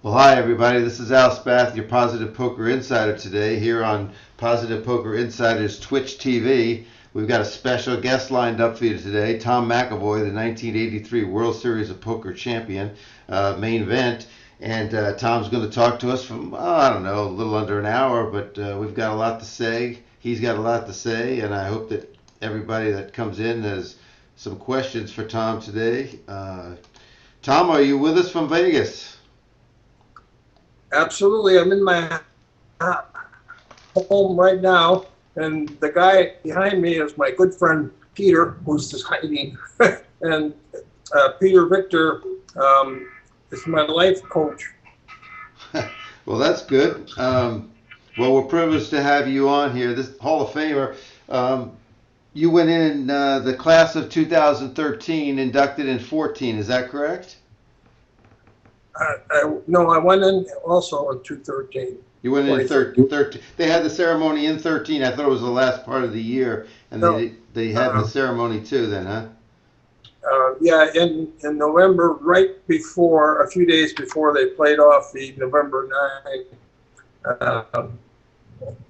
Well, hi everybody. This is Al Spath, your Positive Poker Insider today here on Positive Poker Insider's Twitch TV. We've got a special guest lined up for you today, Tom McEvoy, the 1983 World Series of Poker champion, main event. And Tom's going to talk to us from, I don't know, a little under an hour, but we've got a lot to say. He's got a lot to say, and I hope that everybody that comes in has some questions for Tom today. Tom, are you with us from Vegas? Absolutely. I'm in my home right now, and the guy behind me is my good friend Peter, who's just hiding. And Peter Victor is my life coach. Well, that's good. Well, we're privileged to have you on here. This Hall of Famer. You went in the class of 2013, inducted in 14. Is that correct? No, I went in also in 2013. You went in 13. They had the ceremony in 13. I thought it was the last part of the year, and No, they had the ceremony too then, huh? Yeah, in November, right before, a few days before they played off the November 9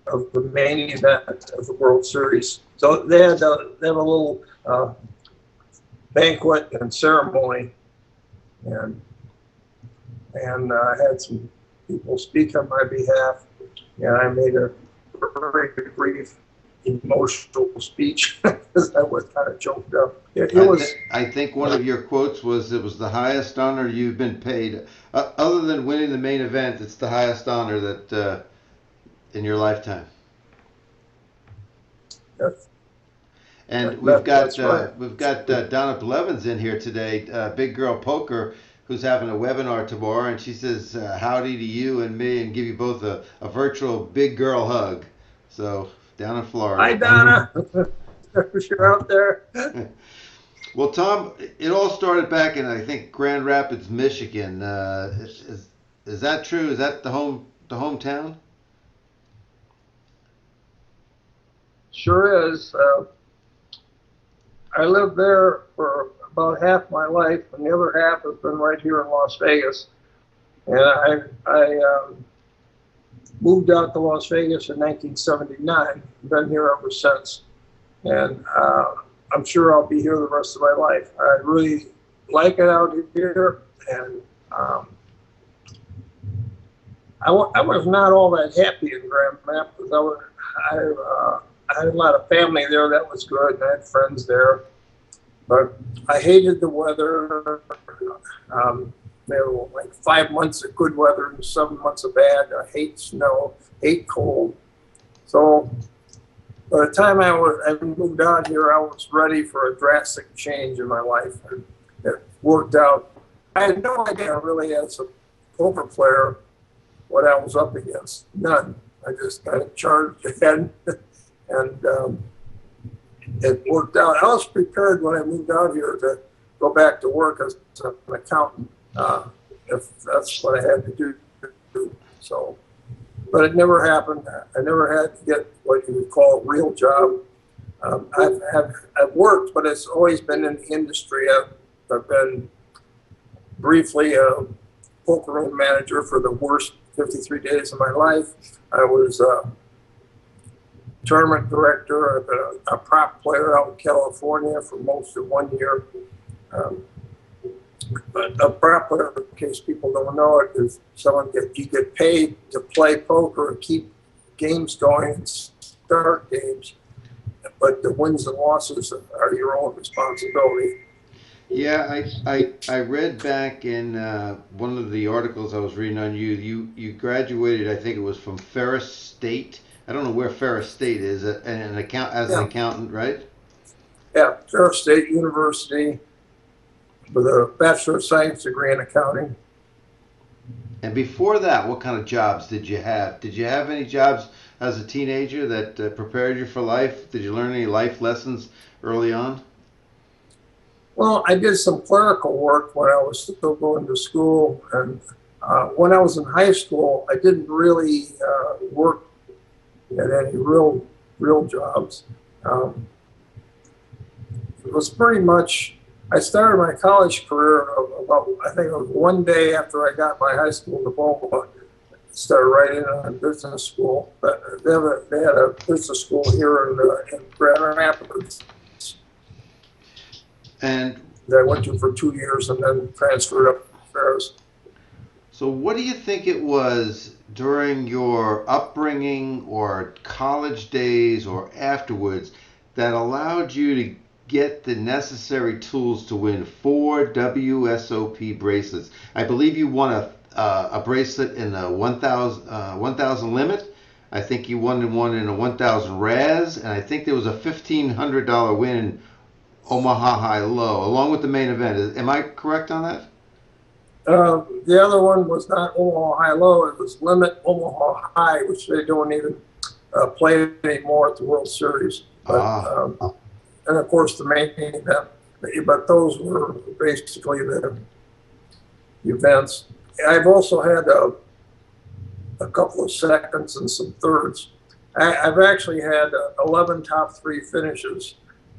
of the main event of the World Series. So they had a little banquet and ceremony, and I had some people speak on my behalf, and I made a very brief, emotional speech because I was kind of choked up. I think one of your quotes was, "It was the highest honor you've been paid, other than winning the main event. It's the highest honor that in your lifetime." Yes. And we've got right. Donna Blevins in here today, Big Girl Poker, who's having a webinar tomorrow, and she says howdy to you and me, and give you both a virtual big girl hug. So down in Florida. Hi, Donna. You're out there. Well, Tom, it all started back in, I think, Grand Rapids, Michigan. Is that true? Is that the hometown? Sure is. I lived there for about half my life, and the other half has been right here in Las Vegas. And I moved out to Las Vegas in 1979. Been here ever since, and I'm sure I'll be here the rest of my life. I really like it out here, and I was not all that happy in Grand Rapids. I had a lot of family there that was good, and I had friends there. But I hated the weather. There were like 5 months of good weather and 7 months of bad. I hate snow, hate cold. So by the time I moved out here, I was ready for a drastic change in my life. And it worked out. I had no idea really as a poker player what I was up against. None. I just kind of charged ahead. And it worked out. I was prepared when I moved out here to go back to work as an accountant, if that's what I had to do. So, but it never happened. I never had to get what you would call a real job. I've worked, but it's always been in the industry. I've been briefly a poker room manager for the worst 53 days of my life. I was tournament director. I've been a prop player out in California for most of 1 year. But a prop player, in case people don't know it, is you get paid to play poker and keep games going and start games, but the wins and losses are your own responsibility. Yeah, I read back in one of the articles I was reading on you. You graduated, I think it was from Ferris State. I don't know where Ferris State is, an accountant, right? Yeah, Ferris State University with a Bachelor of Science degree in accounting. And before that, what kind of jobs did you have? Did you have any jobs as a teenager that prepared you for life? Did you learn any life lessons early on? Well, I did some clerical work when I was still going to school, and when I was in high school, I didn't really work at any real jobs. It was pretty much I started my college career about, I think it was one day after I got my high school diploma. Started writing on business school. But they had a business school here in Grand Rapids And that I went to for 2 years and then transferred up to Ferris. so, what do you think it was during your upbringing or college days or afterwards that allowed you to get the necessary tools to win 4 WSOP bracelets? I believe you won a bracelet in the 1,000 limit. I think you won one in a 1,000 Raz, and I think there was a $1,500 win in Omaha High Low, along with the main event. Am I correct on that? The other one was not Omaha High Low, it was Limit Omaha High, which they don't even play anymore at the World Series. But, and of course the main event, but those were basically the events. I've also had a couple of seconds and some thirds. I've actually had 11 top 3 finishes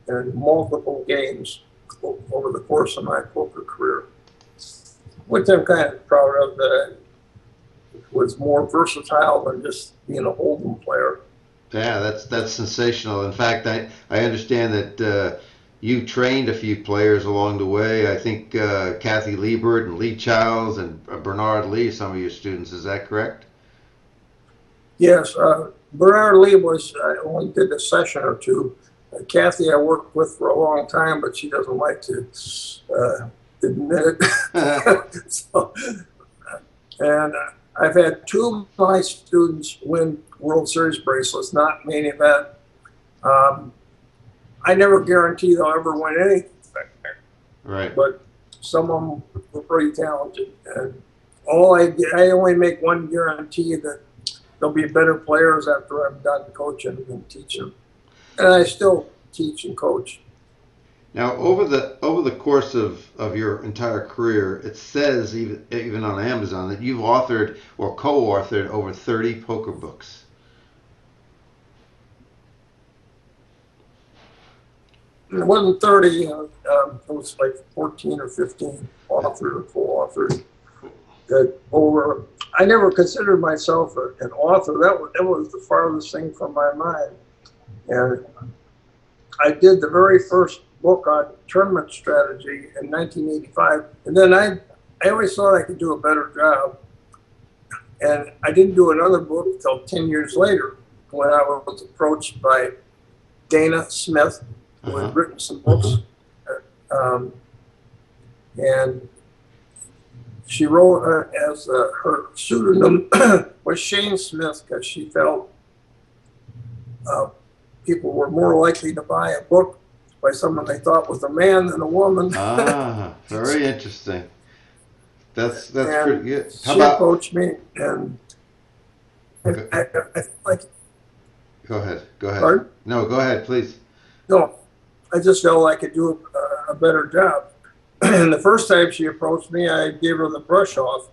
in multiple games over the course of my poker career, which I'm kind of proud of, that I was more versatile than just being a hold'em player. Yeah, that's sensational. In fact, I understand that you trained a few players along the way. I think Kathy Liebert and Lee Childs and Bernard Lee, some of your students. Is that correct? Yes, Bernard Lee was, I only did a session or two. Kathy I worked with for a long time, but she doesn't like to admit it. So, and I've had 2 of my students win World Series bracelets, not main event. I never guarantee they'll ever win anything, Right. but some of them were pretty talented. And I only make one guarantee, that they'll be better players after I'm done coaching and teaching. And I still teach and coach. Now, over the course of your entire career, it says even on Amazon that you've authored or co-authored over 30 poker books. It wasn't 30, it was like 14 or 15 authored or co-authored. I never considered myself an author. That was the farthest thing from my mind. And I did the very first book on tournament strategy in 1985. And then I always thought I could do a better job. And I didn't do another book until 10 years later, when I was approached by Dana Smith, who had written some books. And she wrote as her pseudonym was Shane Smith, because she felt people were more likely to buy a book by someone they thought was a man than a woman. Very interesting. That's And pretty good. She approached me, and I like. Go ahead. Pardon? No, go ahead, please. No, I just felt I could do a better job. And the first time she approached me, I gave her the brush off,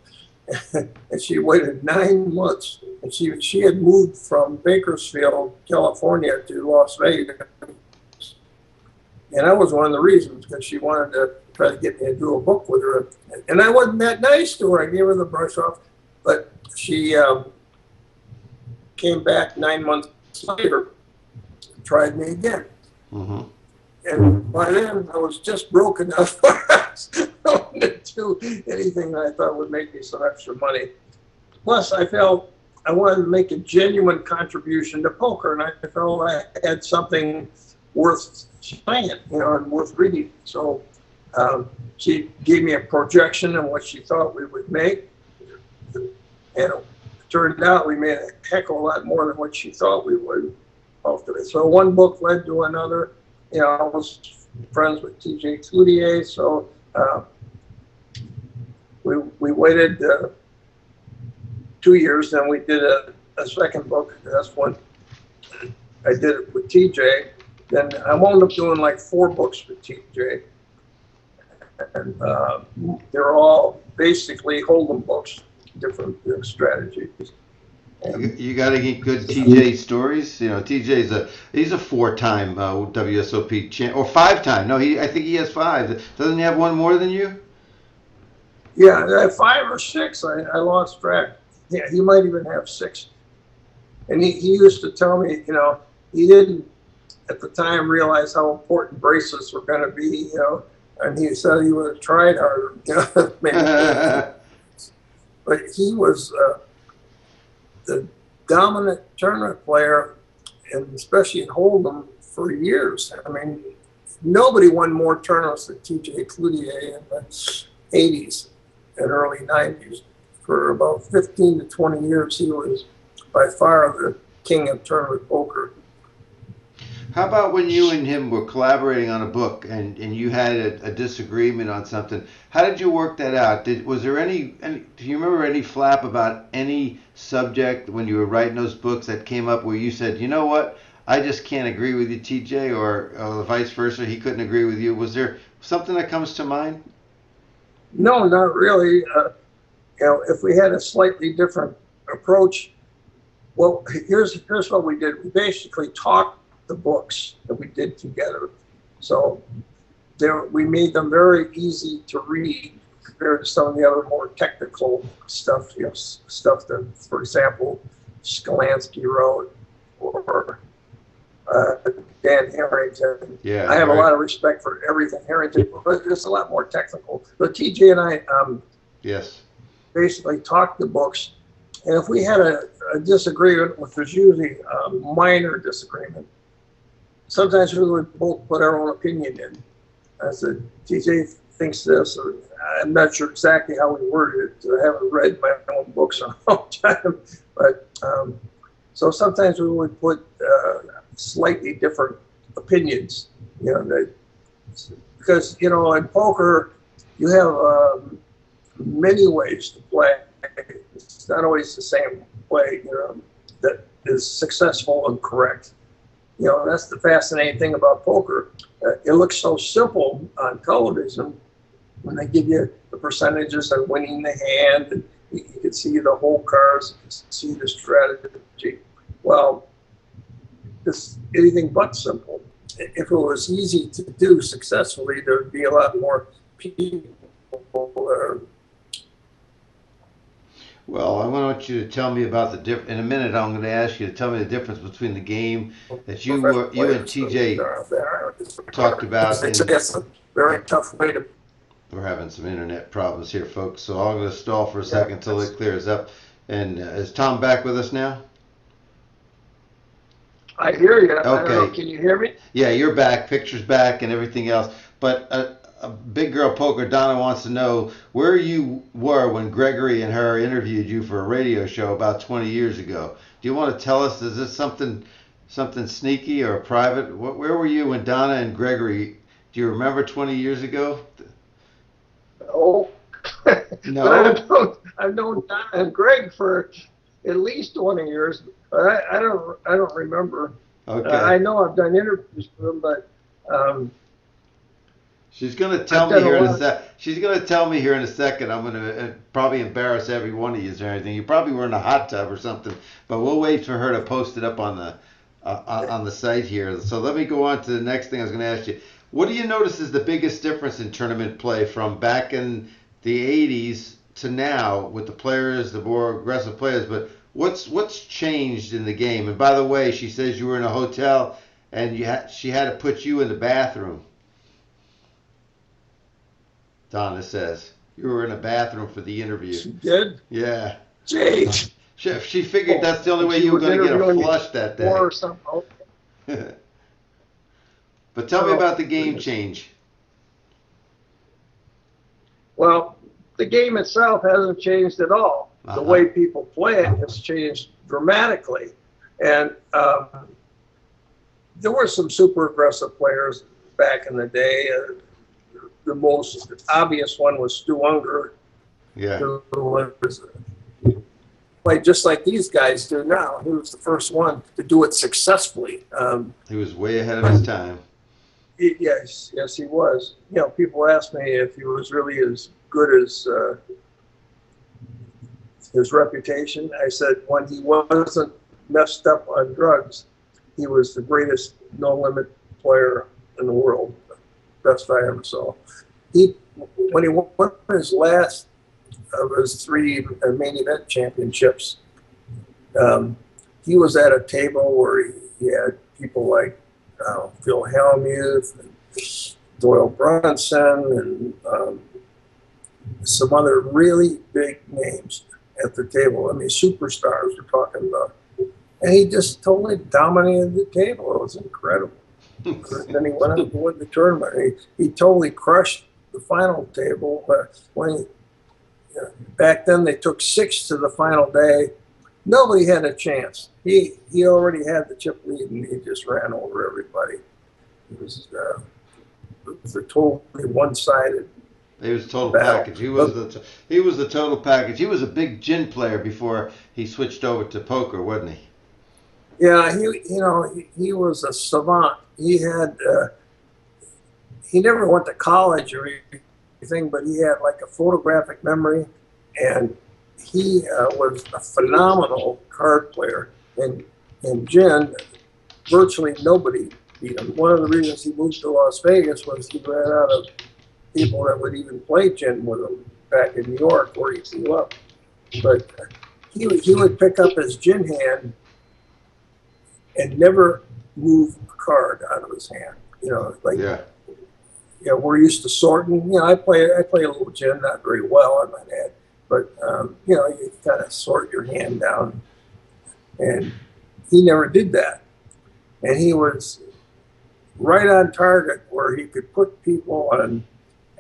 and she waited 9 months. And she had moved from Bakersfield, California, to Las Vegas, and that was one of the reasons, because she wanted to try to get me to do a book with her. And I wasn't that nice to her. I gave her the brush off, but she came back 9 months later, and tried me again. And by then, I was just broke enough to do anything that I thought would make me some extra money. Plus, I felt I wanted to make a genuine contribution to poker, and I felt I had something worth saying, and worth reading. So she gave me a projection of what she thought we would make. And it turned out we made a heck of a lot more than what she thought we would. So one book led to another. I was friends with TJ Cloutier, so we waited 2 years, then we did a second book. That's when I did it with TJ. Then I wound up doing like 4 books with TJ, and they're all basically hold'em books, different strategies. And You got any good TJ stories? You know, he's a four-time WSOP champ or five-time. No, I think he has five. Doesn't he have one more than you? yeah, at 5 or 6, I lost track. Yeah, he might even have 6. And he used to tell me, he didn't at the time realize how important bracelets were going to be, and he said he would have tried harder, maybe. But he was the dominant tournament player, and especially in Hold'em for years. I mean, nobody won more tournaments than TJ Cloutier in the 80s and early 90s. For about 15 to 20 years, he was by far the king of tournament poker. How about when you and him were collaborating on a book and you had a disagreement on something? How did you work that out? Was there any, do you remember any flap about any subject when you were writing those books that came up where you said, you know what, I just can't agree with you, TJ, or vice versa, he couldn't agree with you? Was there something that comes to mind? No, not really. If we had a slightly different approach, well, here's what we did. We basically talked the books that we did together. So we made them very easy to read compared to some of the other more technical stuff, stuff that, for example, Skalansky wrote or Dan Harrington. Yeah, I have right. a lot of respect for everything Harrington, but it's a lot more technical. But TJ and I Yes. basically talked the books. And if we had a disagreement, which was usually a minor disagreement, sometimes we would both put our own opinion in. I said, TJ thinks this, or I'm not sure exactly how we worded it. I haven't read my own books in a long time. But so sometimes we would put slightly different opinions, because, in poker, you have many ways to play. It's not always the same way, that is successful and correct. That's the fascinating thing about poker. It looks so simple on television when they give you the percentages of winning the hand, and you can see the whole cards, you can see the strategy. Well, it's anything but simple. If it was easy to do successfully, there would be a lot more people. Well, I want you to tell me about the difference. In a minute, I'm going to ask you to tell me the difference between the game that you and TJ talked about. It's a very tough way to. We're having some internet problems here, folks, so I'm going to stall for a second until it clears up. And is Tom back with us now? I hear you. Okay. I don't know, can you hear me? Yeah, you're back. Picture's back and everything else. But a big girl poker, Donna, wants to know where you were when Gregory and her interviewed you for a radio show about 20 years ago. Do you want to tell us, is this something sneaky or private? Where were you when Donna and Gregory, do you remember 20 years ago? Oh, No? I've known Donna and Greg for at least 20 years, but I don't remember. Okay. I know I've done interviews with them, but she's going to tell me here in a sec. She's going to tell me here in a second. I'm going to probably embarrass every one of you or anything. You probably were in a hot tub or something, but we'll wait for her to post it up on the site here. So let me go on to the next thing I was going to ask you. What do you notice is the biggest difference in tournament play from back in the 80s to now with the players, the more aggressive players? But what's changed in the game? And by the way, she says you were in a hotel and she had to put you in the bathroom. Donna says you were in a bathroom for the interview. she did. Yeah. Jeez. She figured that's the only way you were going to get a flush that day. Or something. But tell me about the game change. Well, the game itself hasn't changed at all. The way people play it has changed dramatically. And there were some super aggressive players back in the day. The most obvious one was Stu Unger. Yeah. Who played just like these guys do now. He was the first one to do it successfully. He was way ahead of his time. Yes, he was. People ask me if he was really as good as his reputation. I said when he wasn't messed up on drugs, he was the greatest no-limit player in the world. Best I ever saw. When he won his last of his 3 main event championships, he was at a table where he had people like Phil Hellmuth and Doyle Brunson and some other really big names at the table. I mean, superstars we're talking about. And he just totally dominated the table. It was incredible. Then he went on to win the tournament. He totally crushed the final table. Back then they took 6 to the final day. Nobody had a chance. He already had the chip lead, and he just ran over everybody. It was a totally one-sided. He was total battle. package. He was the total package. He was a big gin player before he switched over to poker, wasn't he? Yeah, he was a savant. He never went to college or anything, but he had like a photographic memory, and he was a phenomenal card player. And in gin, virtually nobody beat him. One of the reasons he moved to Las Vegas was he ran out of people that would even play gin with him back in New York, where he grew up. But he would pick up his gin hand and never move a card out of his hand. We're used to sorting. I play a little gin, not very well, I might add, but you kind of sort your hand down, and he never did that. And he was right on target, where he could put people on,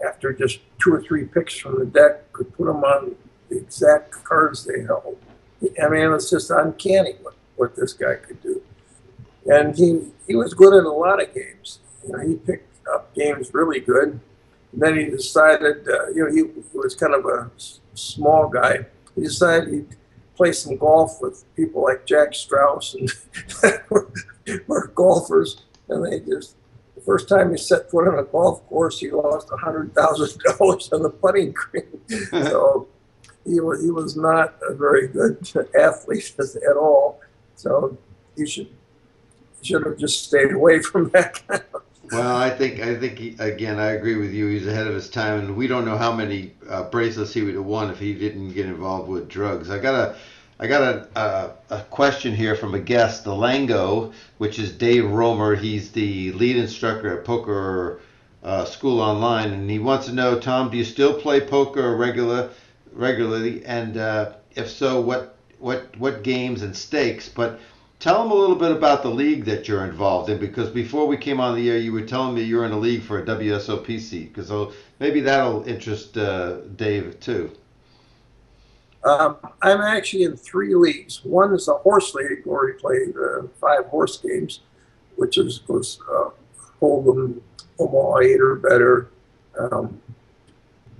after just 2 or 3 picks from the deck, could put them on the exact cards they held. I mean, it was just uncanny what this guy could do. And he was good in a lot of games. He picked up games really good. And then he decided, he was kind of a small guy. He decided he'd play some golf with people like Jack Strauss, and were golfers. And the first time he set foot on a golf course, he lost $100,000 on the putting green. So he was not a very good athlete at all. So he should have just stayed away from that kind of. Well, I think again, I agree with you. He's ahead of his time, and we don't know how many bracelets he would have won if he didn't get involved with drugs. I got a question here from a guest, the Lango, which is Dave Romer. He's the lead instructor at Poker School Online, and he wants to know, Tom, do you still play poker regularly? And if so, what games and stakes? But tell him a little bit about the league that you're involved in, because before we came on the air, you were telling me you're in a league for a WSOP seat, because maybe that'll interest Dave too. I'm actually in 3 leagues. One is a horse league where we play 5 horse games, which was Hold'em, Omaha 8 or better,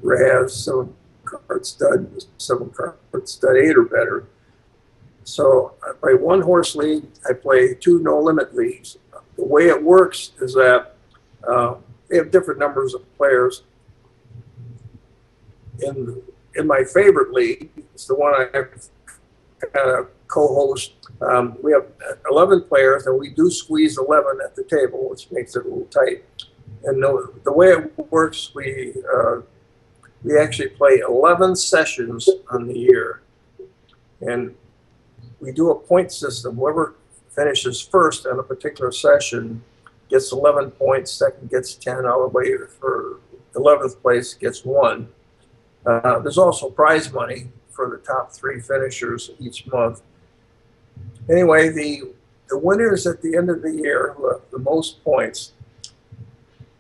Raz, 7-card stud, 7-card stud 8 or better. So I play 1 horse league. I play 2 no-limit leagues. The way it works is that they have different numbers of players. In my favorite league, it's the one I kind of co-host. We have 11 players, and we do squeeze 11 at the table, which makes it a little tight. And the way it works, we actually play 11 sessions on the year, and we do a point system. Whoever finishes first on a particular session gets 11 points, second gets 10, all the way for 11th place gets 1. There's also prize money for the top 3 finishers each month. Anyway, the winners at the end of the year who have the most points,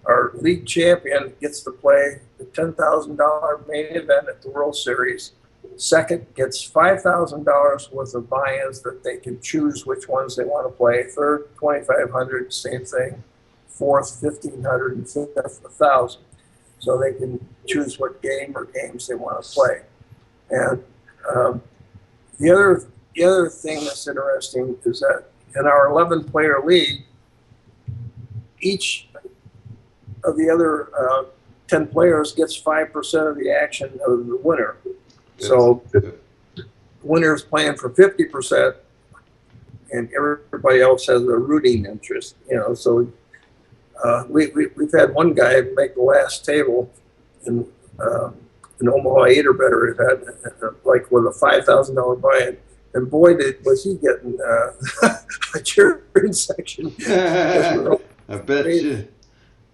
our league champion gets to play the $10,000 main event at the World Series. Second gets $5,000 worth of buy-ins that they can choose which ones they want to play. Third, $2,500, same thing. Fourth, $1,500, and fifth, $1,000. So they can choose what game or games they want to play. And the other thing that's interesting is that in our 11-player league, each of the other 10 players gets 5% of the action of the winner. So winner's playing for 50%, and everybody else has a rooting interest. So we've had one guy make the last table in an Omaha 8 or better event, like with a $5,000 buy-in. And boy, was he getting a cheering section. I bet you.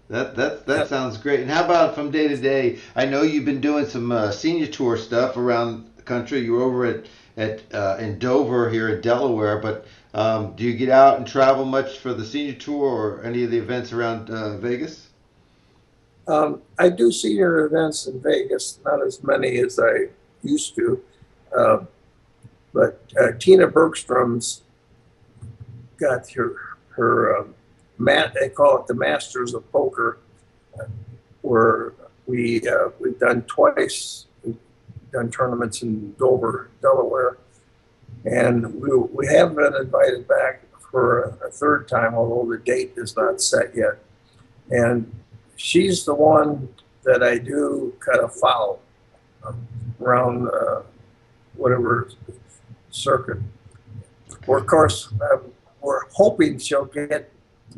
That sounds great. And how about from day to day? I know you've been doing some senior tour stuff around the country. You were over at in Dover here in Delaware, but do you get out and travel much for the senior tour or any of the events around Vegas? I do senior events in Vegas, not as many as I used to. But Tina Bergstrom's got her they call it the Masters of Poker, where we've done twice. We've done tournaments in Dover, Delaware, and we have been invited back for a third time, although the date is not set yet. And she's the one that I do kind of follow around whatever circuit. Or of course, we're hoping she'll get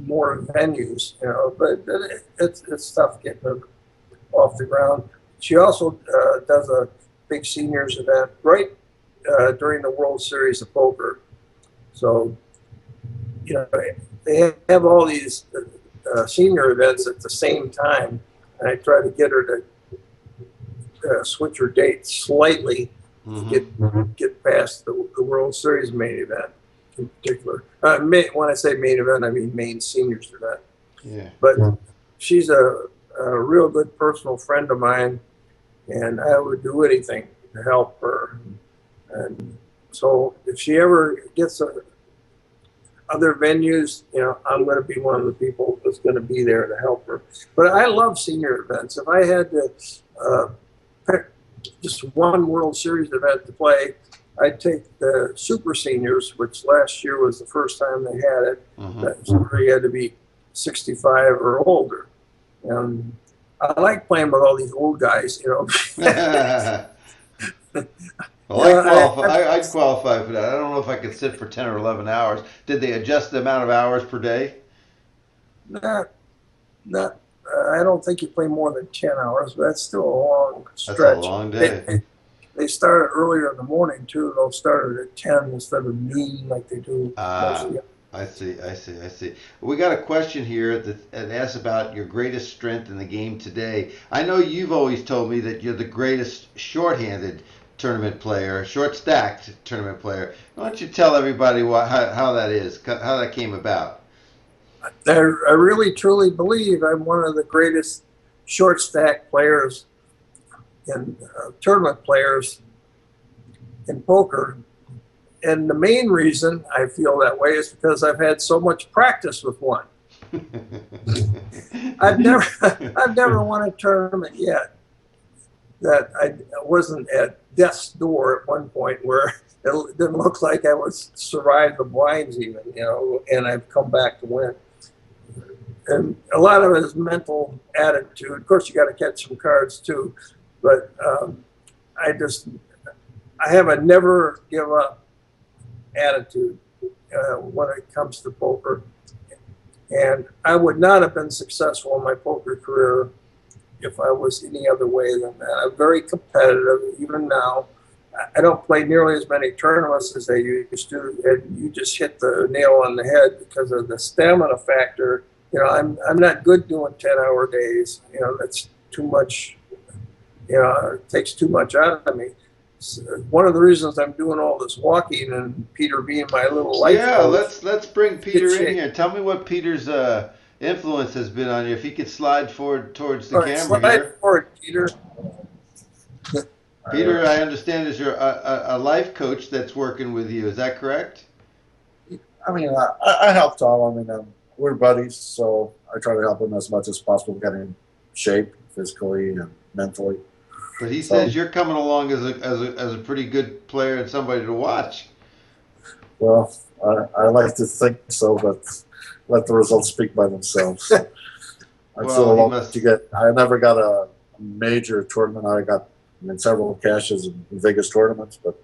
more venues, but it's tough getting them off the ground. She also does a big seniors event right during the World Series of Poker. So, they have all these senior events at the same time, and I try to get her to switch her date slightly to get past the World Series main event in particular. When I say main event, I mean main seniors event. Yeah. But she's a real good personal friend of mine, and I would do anything to help her. And so if she ever gets other venues, I'm going to be one of the people that's going to be there to help her. But I love senior events. If I had to pick just one World Series event to play, I'd take the Super Seniors, which last year was the first time they had it. That's where you had to be 65 or older. And I like playing with all these old guys, Well, I'd qualify for that. I don't know if I could sit for 10 or 11 hours. Did they adjust the amount of hours per day? Not. I don't think you play more than 10 hours, but that's still a long stretch. That's a long day. They start earlier in the morning, too. They'll start at 10 instead of noon like they do most of the I see. We got a question here that asks about your greatest strength in the game today. I know you've always told me that you're the greatest short-handed tournament player, short-stacked tournament player. Why don't you tell everybody how that is, how that came about? I really, truly believe I'm one of the greatest short-stack players and tournament players in poker. And the main reason I feel that way is because I've had so much practice with one. I've never won a tournament yet that I wasn't at death's door at one point where it didn't look like I would survive the blinds even, and I've come back to win. And a lot of it is mental attitude. Of course, you got to catch some cards too, but I have a never give up attitude when it comes to poker. And I would not have been successful in my poker career if I was any other way than that. I'm very competitive, even now. I don't play nearly as many tournaments as I used to, and you just hit the nail on the head because of the stamina factor. I'm not good doing 10-hour days. That's too much. It takes too much out of me. So one of the reasons I'm doing all this walking and Peter being my little life coach. Let's bring Peter in here. Tell me what Peter's influence has been on you. If he could slide forward towards the camera slide forward, Peter. Peter, I understand is your a life coach that's working with you. Is that correct? I mean, I help Tom. I mean, we're buddies, so I try to help him as much as possible, get in shape physically and mentally. But he says you're coming along as a pretty good player and somebody to watch. Well, I like to think so, but let the results speak by themselves. I never got a major tournament. I got several cashes in Vegas tournaments, but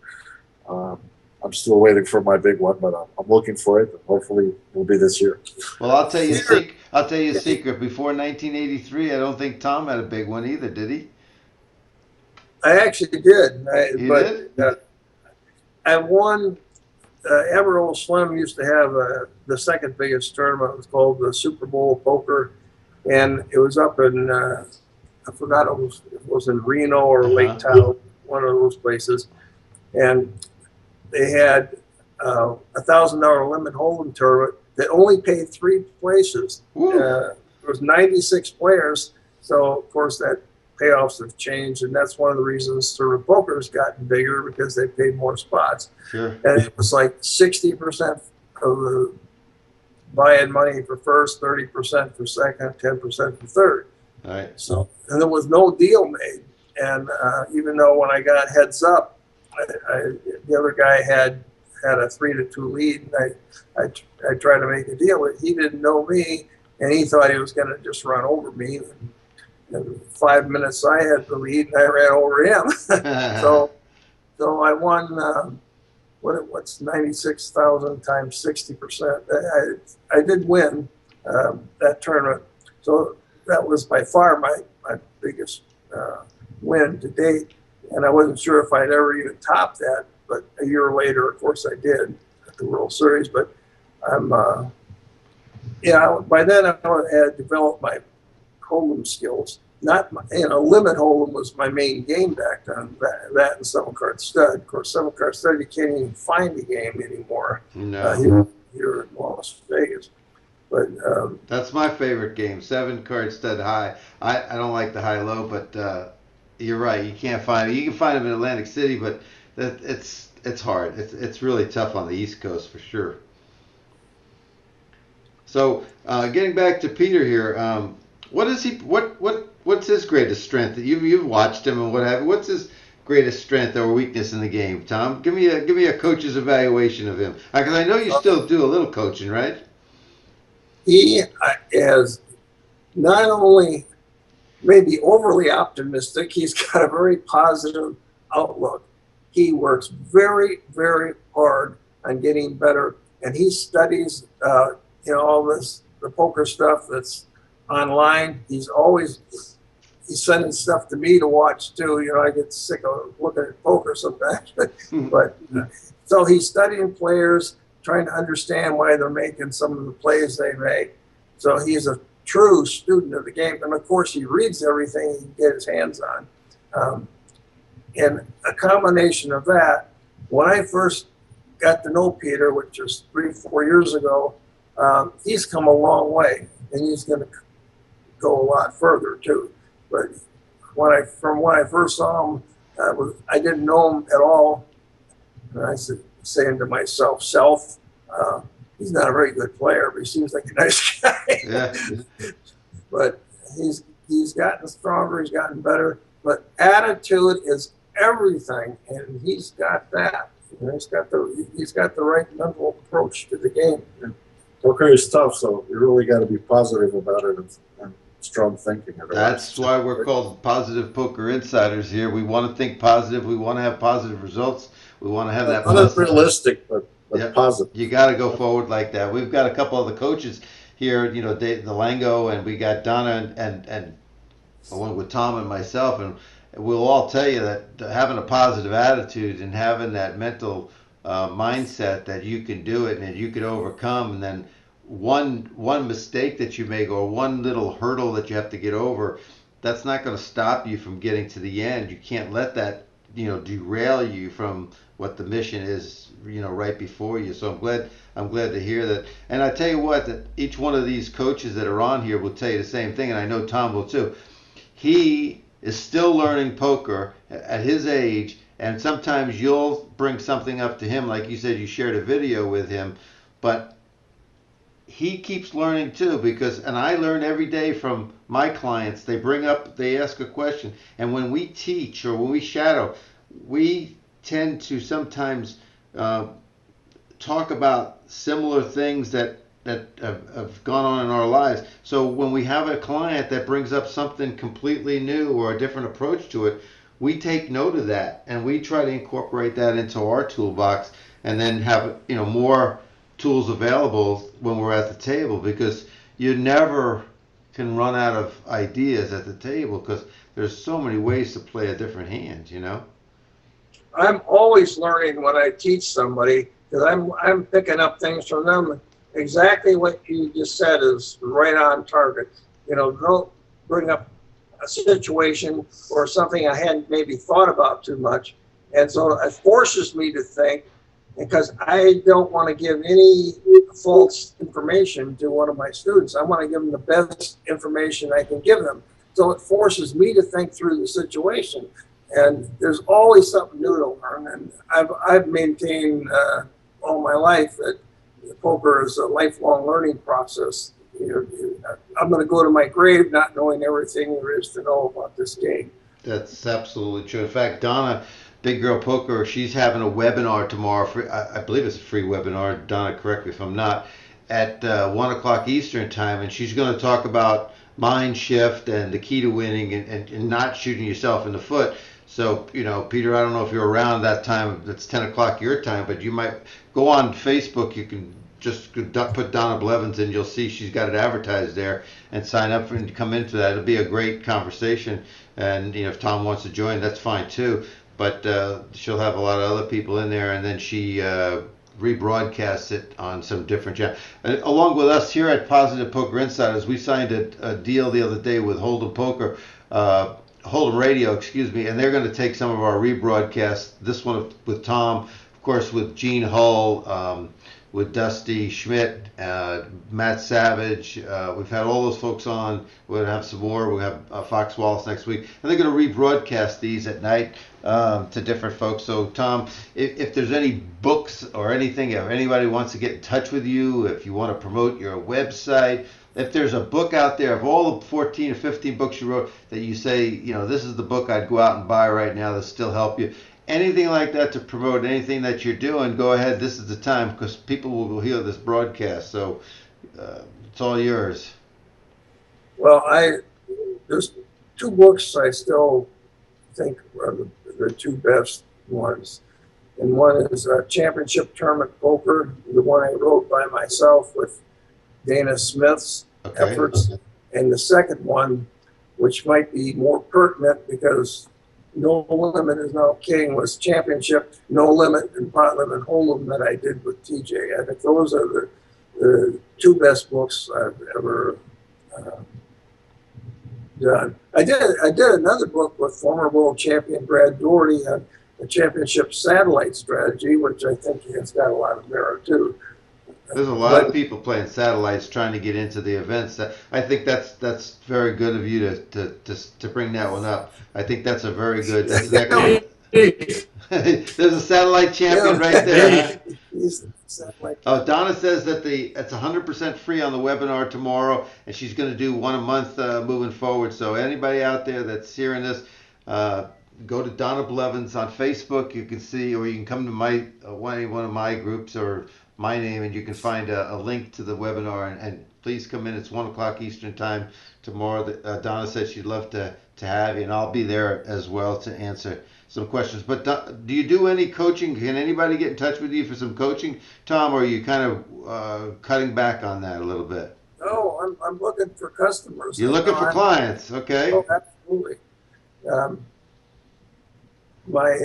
I'm still waiting for my big one, but I'm looking for it. Hopefully, it will be this year. Well, I'll tell you Peter, I'll tell you a secret. Before 1983, I don't think Tom had a big one either, did he? I actually did, He but did? I won. Amarillo Slim used to have the second biggest tournament. It was called the Super Bowl Poker, and it was up in I forgot it was in Reno or Lake Uh-huh. Tahoe, one of those places, and they had $1,000 limit hold'em tournament that only paid three places. Woo. There was 96 players, so of course that payoffs have changed, and that's one of the reasons tournament poker's gotten bigger because they paid more spots. Sure. And it was like 60% of the buy-in money for first, 30% for second, 10% for third. All right. So, and there was no deal made. And even though when I got heads up, the other guy had a 3-2 lead, and I tried to make a deal, but he didn't know me, and he thought he was going to just run over me. And 5 minutes I had the lead, and I ran over him. so I won. What's 96,000 times 60%? I did win that tournament, so that was by far my biggest win to date, and I wasn't sure if I'd ever even top that. But a year later, of course, I did at the World Series. But I'm by then I had developed my hold'em skills. Not limit hold'em was my main game back then. That and 7-card stud. Of course, 7-card stud, you can't even find the game anymore. No. Here in Las Vegas. But That's my favorite game. 7-card stud high. I don't like the high low, but you're right. You can't find it. You can find them in Atlantic City, but it's hard. It's really tough on the East Coast for sure. So getting back to Peter here, what's his greatest strength? You've watched him and what have you. What's his greatest strength or weakness in the game, Tom? Give me a coach's evaluation of him, because I know you still do a little coaching, right? he is not only maybe overly optimistic, he's got a very positive outlook. He works very, very hard on getting better, and he studies, all the poker stuff that's online. He's sending stuff to me to watch too. I get sick of looking at poker sometimes, but so he's studying players, trying to understand why they're making some of the plays they make. So he's a true student of the game, and of course he reads everything he can get his hands on. And a combination of that, when I first got to know Peter, which was 3-4 years ago, he's come a long way, and he's going to go a lot further too. But from when I first saw him, I didn't know him at all, and I said, saying to myself, he's not a very good player, but he seems like a nice guy. Yeah. But he's gotten stronger, he's gotten better. But attitude is everything, and he's got that. He's got the right mental approach to the game. Yeah. Poker is tough, so you really got to be positive about it and strong thinking. That's why we're called Positive Poker Insiders here. We want to think positive. We want to have positive results. We want to have that unrealistic, but yep. Positive. You got to go forward like that. We've got a couple of the coaches here, Dave Lango, and we got Donna and along with Tom and myself, and we'll all tell you that having a positive attitude and having that mental mindset that you can do it and that you can overcome, and then one mistake that you make or one little hurdle that you have to get over, that's not going to stop you from getting to the end. You can't let that derail you from what the mission is right before you. So I'm glad to hear that. And I tell you what, that each one of these coaches that are on here will tell you the same thing, and I know Tom will too. He is still learning poker at his age, and sometimes you'll bring something up to him, like you said, you shared a video with him, but he keeps learning too, and I learn every day from my clients. They ask a question, and when we teach or when we shadow, we tend to sometimes talk about similar things that have gone on in our lives. So when we have a client that brings up something completely new or a different approach to it, we take note of that and we try to incorporate that into our toolbox, and then have more tools available when we're at the table, because you never can run out of ideas at the table, because there's so many ways to play a different hand. I'm always learning when I teach somebody, because I'm picking up things from them. Exactly what you just said is right on target. They'll bring up a situation or something I hadn't maybe thought about too much, and so it forces me to think, because I don't want to give any false information to one of my students. I want to give them the best information I can give them. So it forces me to think through the situation. And there's always something new to learn. And I've maintained all my life that poker is a lifelong learning process. I'm going to go to my grave not knowing everything there is to know about this game. That's absolutely true. In fact, Donna, Big Girl Poker, she's having a webinar tomorrow. I believe it's a free webinar. Donna, correct me if I'm not. At 1 o'clock Eastern time, and she's going to talk about mind shift and the key to winning, and not shooting yourself in the foot. So, Peter, I don't know if you're around that time. That's 10 o'clock your time, but you might go on Facebook. You can just put Donna Blevins and you'll see she's got it advertised there, and sign up and come into that. It'll be a great conversation. And if Tom wants to join, that's fine too. But she'll have a lot of other people in there, and then she rebroadcasts it on some different channel. And along with us here at Positive Poker Insiders, we signed a deal the other day with Hold'em Poker, Hold'em Radio, excuse me, and they're going to take some of our rebroadcasts. This one with Tom, of course, with Gene Hull, with Dusty Schmidt, Matt Savage. We've had all those folks on. We'll have some more. We'll have Fox Wallace next week. And they're going to rebroadcast these at night to different folks. So, Tom, if there's any books or anything, if anybody wants to get in touch with you, if you want to promote your website, if there's a book out there of all the 14 or 15 books you wrote that you say, this is the book I'd go out and buy right now that still help you, anything like that to promote anything that you're doing, go ahead. This is the time, because people will hear this broadcast. So it's all yours. Well, there's two books I still think are the two best ones. And one is Championship Tournament Poker, the one I wrote by myself with Dana Smith's efforts. And the second one, which might be more pertinent because No Limit is Now King, was Championship, No Limit, and Pot Limit Hold'em that I did with TJ. I think those are the two best books I've ever done. I did another book with former world champion Brad Doherty on the championship satellite strategy, which I think has got a lot of merit too. There's a lot of people playing satellites trying to get into the events. That I think that's very good of you to bring that one up. I think that's a very good. That's exactly. There's a satellite champion right there. Huh? Donna says that it's 100% free on the webinar tomorrow, and she's going to do one a month moving forward. So anybody out there that's hearing this, go to Donna Blevins on Facebook. You can see, or you can come to my one of my groups or my name, and you can find a link to the webinar. And please come in. It's 1 o'clock Eastern time tomorrow. Donna said she'd love to have you, and I'll be there as well to answer some questions. But do you do any coaching? Can anybody get in touch with you for some coaching, Tom, or are you kind of cutting back on that a little bit? No, I'm looking for customers. You're looking for clients, okay? Oh, absolutely. My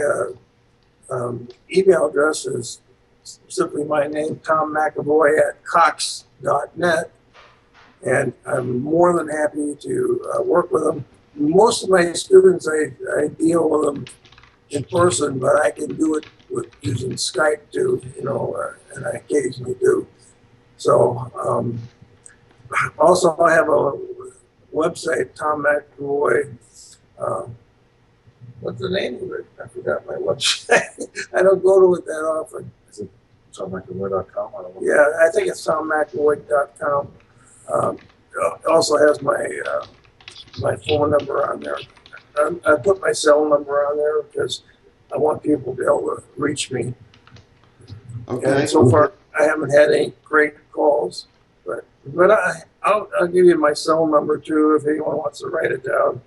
email address is simply my name, Tom McEvoy @cox.net, and I'm more than happy to work with them. Most of my students, I deal with them in person, but I can do it with using Skype too, and I occasionally do. So, also I have a website, Tom McEvoy. What's the name of it? I forgot my website. I don't go to it that often. Is it TomMcEvoy.com? Yeah, I think it's TomMcEvoy.com. Also has my phone number on there. I put my cell number on there because I want people to be able to reach me. Okay. And so far, I haven't had any great calls, but I'll give you my cell number too if anyone wants to write it down.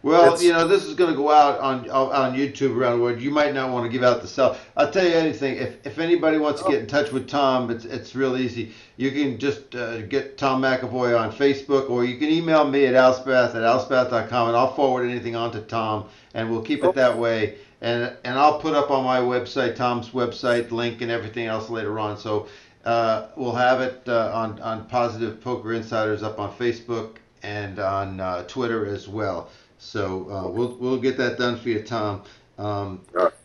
Well, it's this is going to go out on YouTube around the world. You might not want to give out the cell. I'll tell you anything. If anybody wants to oh, get in touch with Tom, it's real easy. You can just get Tom McEvoy on Facebook, or you can email me at alspath@alspath.com, and I'll forward anything on to Tom, and we'll keep it that okay. way. And I'll put up on my website Tom's website link and everything else later on. So we'll have it on Positive Poker Insiders up on Facebook and on Twitter as well. So we'll get that done for you, Tom. Uh,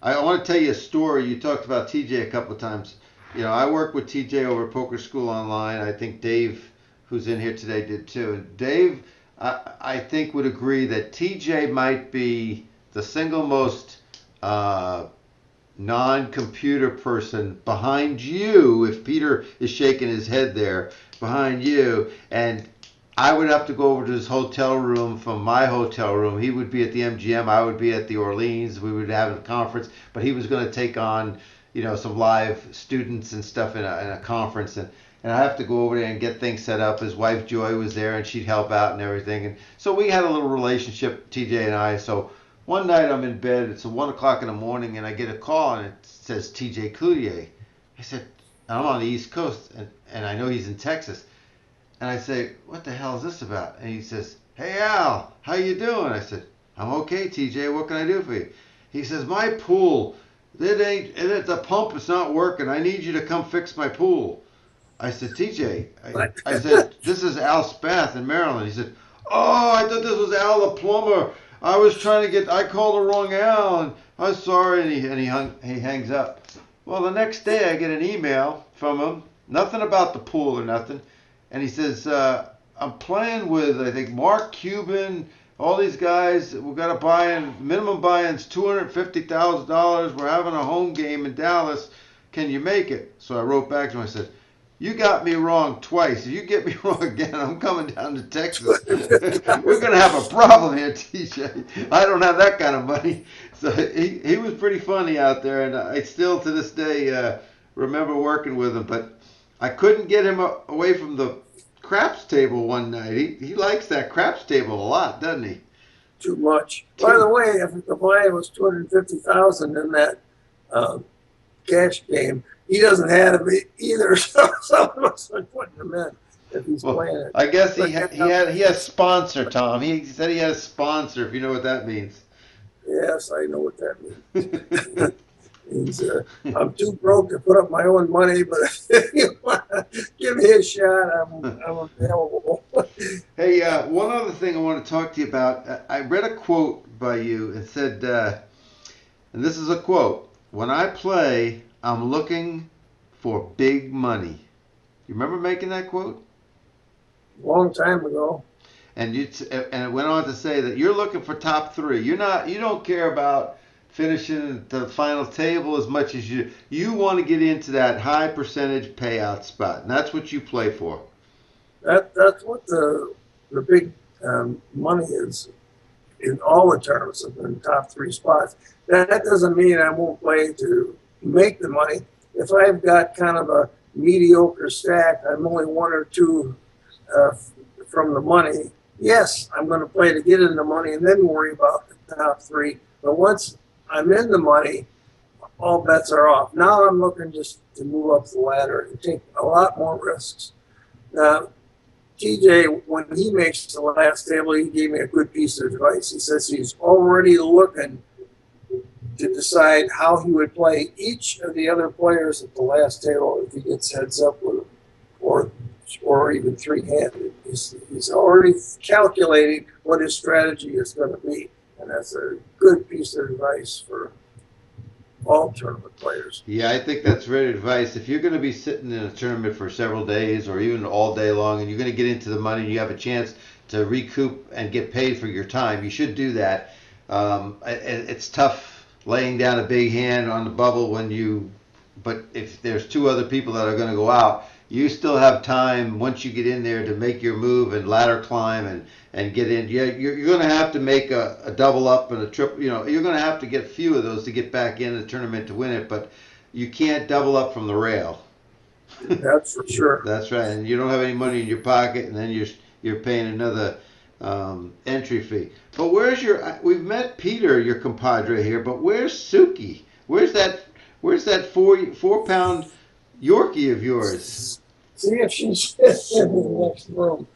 I want to tell you a story. You talked about TJ a couple of times. I work with TJ over at Poker School Online. I think Dave, who's in here today, did too. And Dave, I think would agree that TJ might be the single most non-computer person behind you. If Peter is shaking his head there, behind you, and I would have to go over to his hotel room from my hotel room. He would be at the MGM. I would be at the Orleans. We would have a conference, but he was going to take on, some live students and stuff in a conference, and I have to go over there and get things set up. His wife Joy was there, and she'd help out and everything, and so we had a little relationship, TJ and I. So one night I'm in bed. It's 1 o'clock in the morning, and I get a call, and it says TJ Cloutier. I said, I'm on the East Coast, and I know he's in Texas. And I say, what the hell is this about? And he says, hey Al, how you doing? I said, I'm okay, TJ. What can I do for you? He says, my pool, the pump is not working. I need you to come fix my pool. I said, TJ, I said, this is Al Spath in Maryland. He said, oh, I thought this was Al the plumber. I called the wrong Al, and I'm sorry. And he hangs up. Well, the next day I get an email from him, nothing about the pool or nothing. And he says, I'm playing with, I think, Mark Cuban, all these guys. We've got to buy in, minimum buy-in's $250,000. We're having a home game in Dallas. Can you make it? So I wrote back to him. I said, you got me wrong twice. If you get me wrong again, I'm coming down to Texas. We're going to have a problem here, TJ. I don't have that kind of money. So he was pretty funny out there, and I still, to this day, remember working with him. But I couldn't get him away from the craps table one night. He likes that craps table a lot, doesn't he? too much. By the way, if the buy was 250,000 in that uh, cash game, he doesn't have it either. So some of us are putting him in if he's Well, playing it. I guess But he has sponsor, Tom. He said he has sponsor, if you know what that means. yes, I know what that means. Means I'm too broke to put up my own money, but if you want to give me a shot, I'm available. Hey, one other thing I want to talk to you about. I read a quote by you. It said, and this is a quote: "When I play, I'm looking for big money." You remember making that quote? Long time ago. And and it went on to say that you're looking for top three. You don't care about finishing the final table as much as you want to get into that high percentage payout spot, and that's what you play for. That's what the big money is in all the tournaments in the top three spots. That doesn't mean I won't play to make the money. If I've got kind of a mediocre stack, I'm only one or two uh, from the money. Yes, I'm going to play to get in the money and then worry about the top three. But once I'm in the money, all bets are off. Now I'm looking just to move up the ladder and take a lot more risks. Now, TJ, when he makes the last table, he gave me a good piece of advice. He says he's already looking to decide how he would play each of the other players at the last table if he gets heads up with them, or even three-handed. He's already calculating what his strategy is going to be, and that's a good piece of advice for all tournament players. Yeah, I think that's great advice. If you're going to be sitting in a tournament for several days or even all day long, and you're going to get into the money, and you have a chance to recoup and get paid for your time, you should do that. It's tough laying down a big hand on the bubble but if there's two other people that are going to go out, you still have time once you get in there to make your move and ladder climb and get in. Yeah, you're going to have to make a double up and a triple. You're going to have to get a few of those to get back in the tournament to win it, but you can't double up from the rail. That's for sure. That's right, and you don't have any money in your pocket, and then you're paying another entry fee. But where's your? We've met Peter, your compadre here, but where's Suki? Where's that? Where's that 4 pound Yorkie of yours? See if she's in the next room.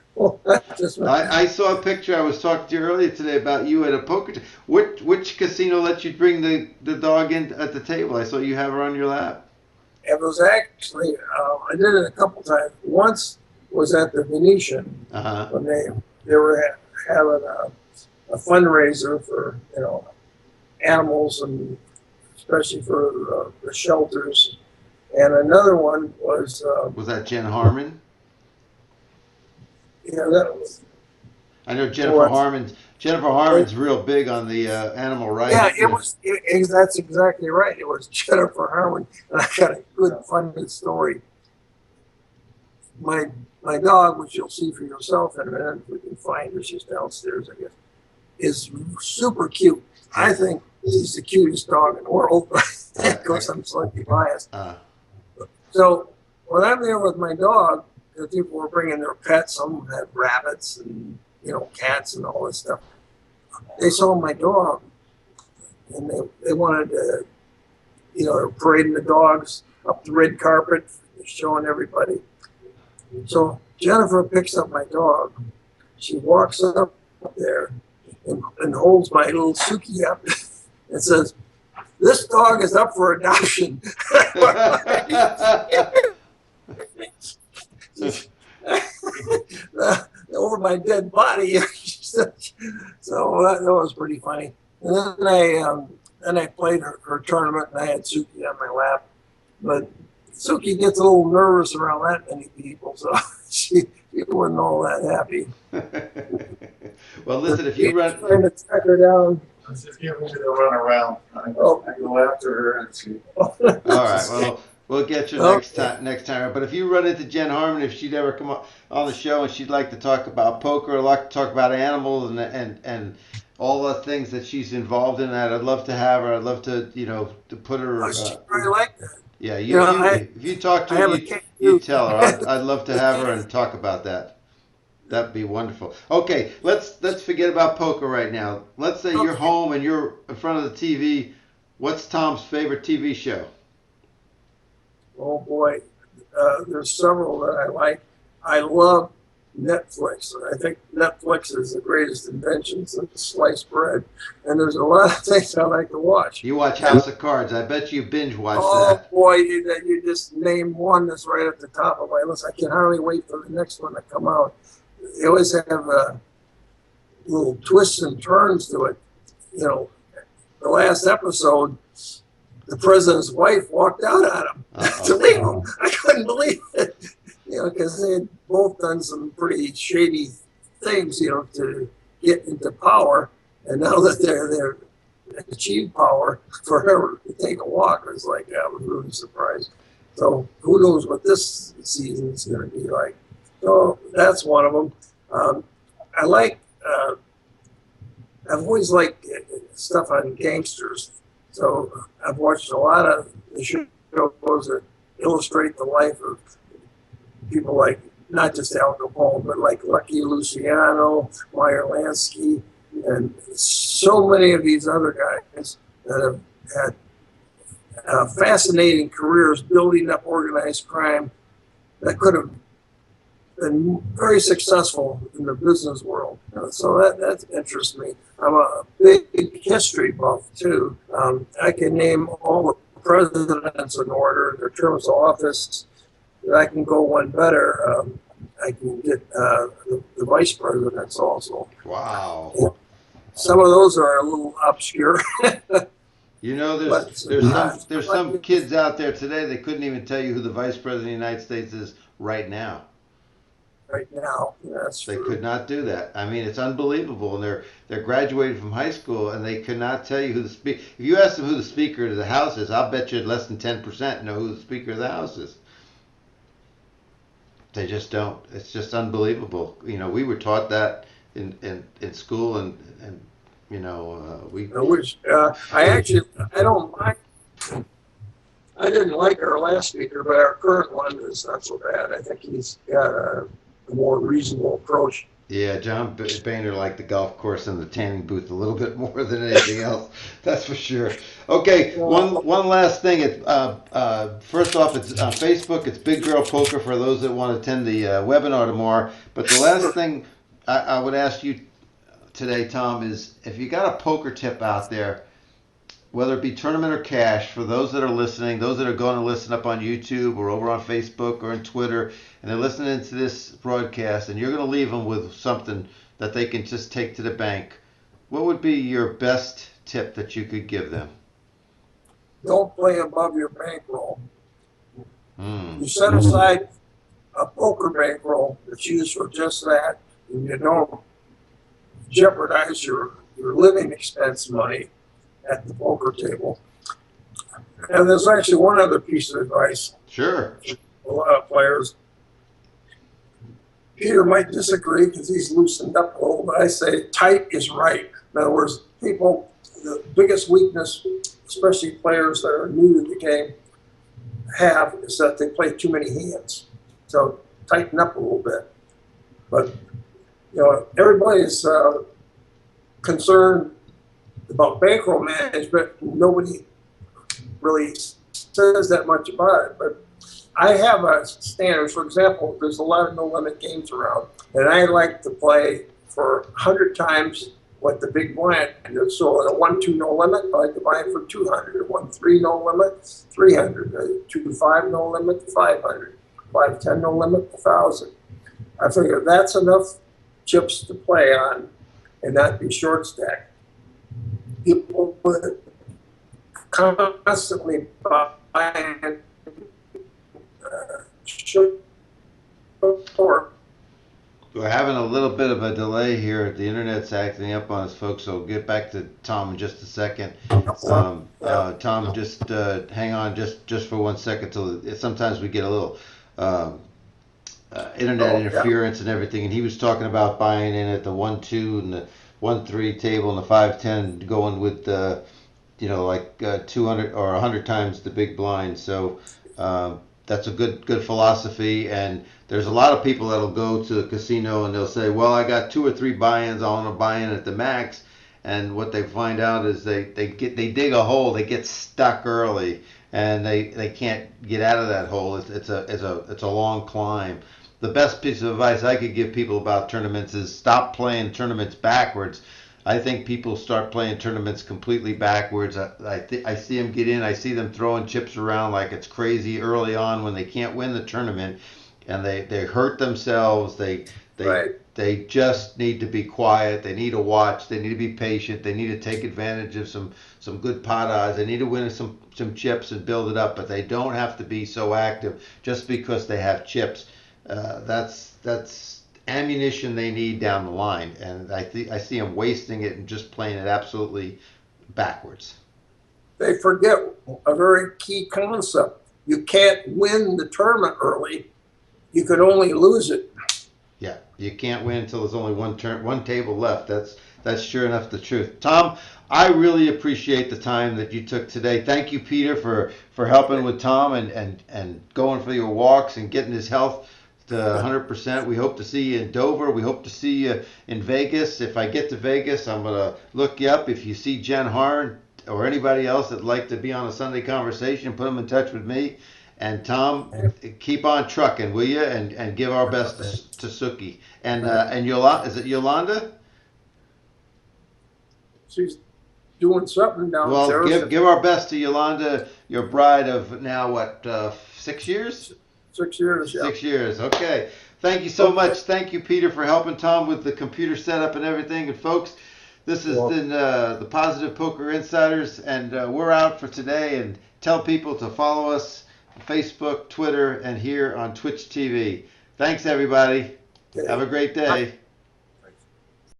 I saw a picture. I was talking to you earlier today about you at a poker. Which casino let you bring the dog in at the table? I saw you have her on your lap. It was actually, I did it a couple times. Once was at the Venetian when they were having a fundraiser for animals, and especially for the shelters. And another one was that Jen Harmon? That was. I know Jennifer Harmon's. Jennifer Harmon's real big on the animal rights. Yeah, it was. That's exactly right. It was Jennifer Harmon, and I got a good, funny story. My dog, which you'll see for yourself in a minute, if we can find her, she's downstairs, I guess, is super cute. I think she's the cutest dog in the world. Of course, I'm slightly biased. So when I'm there with my dog, the people were bringing their pets. Some had rabbits and cats and all this stuff. They saw my dog, and they wanted to, they're parading the dogs up the red carpet, showing everybody. So Jennifer picks up my dog. She walks up there and holds my little Suki up and says, "This dog is up for adoption." Over my dead body. So that was pretty funny. And then I played her tournament, and I had Suki on my lap. But Suki gets a little nervous around that many people, so she wasn't all that happy. Well, listen, if you run, trying to track her down. Let's just give her the run around. I go after her and see. All right. Well, we'll get you next time. But if you run into Jen Harmon, if she'd ever come on the show and she'd like to talk about poker, or like to talk about animals and all the things that she's involved in, I'd love to have her. I'd love to to put her. She really like that. Yeah, if you talk to her, you tell her. I'd love to have her and talk about that. That'd be wonderful. Okay, let's forget about poker right now. Let's say you're home and you're in front of the TV. What's Tom's favorite TV show? Oh boy, there's several that I like. I love Netflix. I think Netflix is the greatest invention since sliced bread. And there's a lot of things I like to watch. You watch House of Cards. I bet you binge watch that. Oh boy, you just named one that's right at the top of my list. I can hardly wait for the next one to come out. They always have little twists and turns to it. The last episode, the president's wife walked out on him to leave him. I couldn't believe it. Because they had both done some pretty shady things, to get into power. And now that they're achieved power, for her to take a walk, I was really surprised. So who knows what this season is going to be like. So that's one of them. I like, I've always liked stuff on gangsters. So I've watched a lot of the shows that illustrate the life of people like, not just Al Capone, but like Lucky Luciano, Meyer Lansky, and so many of these other guys that have had fascinating careers building up organized crime that could have been very successful in the business world. So that interests me. I'm a big history buff too. I can name all the presidents in order, their terms of office. I can go one better. I can get the vice presidents also. Wow. Some of those are a little obscure. There's some kids out there today that couldn't even tell you who the vice president of the United States is right now. Right now, that's they true. Could not do that. I mean, it's unbelievable. And they're graduated from high school, and they could not tell you who the speaker. If you ask them who the Speaker of the House is, I'll bet you less than 10% know who the Speaker of the House is. They just don't. It's just unbelievable. We were taught that in school, and we. I wish. I don't mind. I didn't like our last speaker, but our current one is not so bad. I think he's got a more reasonable approach. Yeah, John Boehner liked the golf course and the tanning booth a little bit more than anything else. That's for sure. Okay, one last thing. First off, it's on Facebook. It's Big Girl Poker for those that want to attend the webinar tomorrow. But the last thing I would ask you today, Tom, is if you got a poker tip out there, whether it be tournament or cash, for those that are listening, those that are going to listen up on YouTube or over on Facebook or on Twitter, and they're listening to this broadcast, and you're going to leave them with something that they can just take to the bank, what would be your best tip that you could give them? Don't play above your bankroll. Mm. You set aside a poker bankroll that's used for just that, and you don't jeopardize your living expense money at the poker table. And there's actually one other piece of advice. Sure. A lot of players. Peter might disagree because he's loosened up a little, but I say tight is right. In other words, people, the biggest weakness, especially players that are new to the game, have is that they play too many hands. So tighten up a little bit. But, everybody's concerned about bankroll management. Nobody really says that much about it. But I have a standard. For example, there's a lot of no-limit games around, and I like to play for 100 times what the big blind is. So at a 1-2 no limit, I like to buy it for 200. A 1-3 no limit, 300. A 2-5 no limit, 500. 5-10 no limit, 1,000. I figure that's enough chips to play on and not be short stacked. People would constantly buying short. We're having a little bit of a delay here. The internet's acting up on us, folks, so we'll get back to Tom in just a second. Tom, just hang on just for 1 second. Sometimes we get a little internet interference and everything, and he was talking about buying in at the 1-2 and the 1-3 table and the 5-10, going with 200 or 100 times the big blind. So that's a good philosophy. And there's a lot of people that'll go to the casino and they'll say, well, I got 2 or 3 buy-ins, I want to buy in at the max. And what they find out is they dig a hole, they get stuck early, and they can't get out of that hole. It's a long climb. The best piece of advice I could give people about tournaments is stop playing tournaments backwards. I think people start playing tournaments completely backwards. I see them get in. I see them throwing chips around like it's crazy early on when they can't win the tournament, and they hurt themselves. They just need to be quiet. They need to watch. They need to be patient. They need to take advantage of some good pot odds. They need to win some chips and build it up, but they don't have to be so active just because they have chips. That's ammunition they need down the line, and I see them wasting it and just playing it absolutely backwards. They forget a very key concept. You can't win the tournament early. You can only lose it. Yeah, you can't win until there's only one table left. That's sure enough the truth. Tom, I really appreciate the time that you took today. Thank you, Peter, for helping with Tom and going for your walks and getting his health to 100%. We hope to see you in Dover. We hope to see you in Vegas. If I get to Vegas, I'm going to look you up. If you see Jen Harn or anybody else that'd like to be on a Sunday conversation, put them in touch with me. And Tom, keep on trucking, will you? And give our best to Suki. And Yolanda, is it Yolanda? She's doing something down there. Well, give our best to Yolanda, your bride of now, 6 years? 6 years, yeah. 6 years, okay. Thank you so much. Thank you, Peter, for helping Tom with the computer setup and everything. And folks, this has been the Positive Poker Insiders, and we're out for today. And tell people to follow us on Facebook, Twitter, and here on Twitch TV. Thanks, everybody. Have a great day.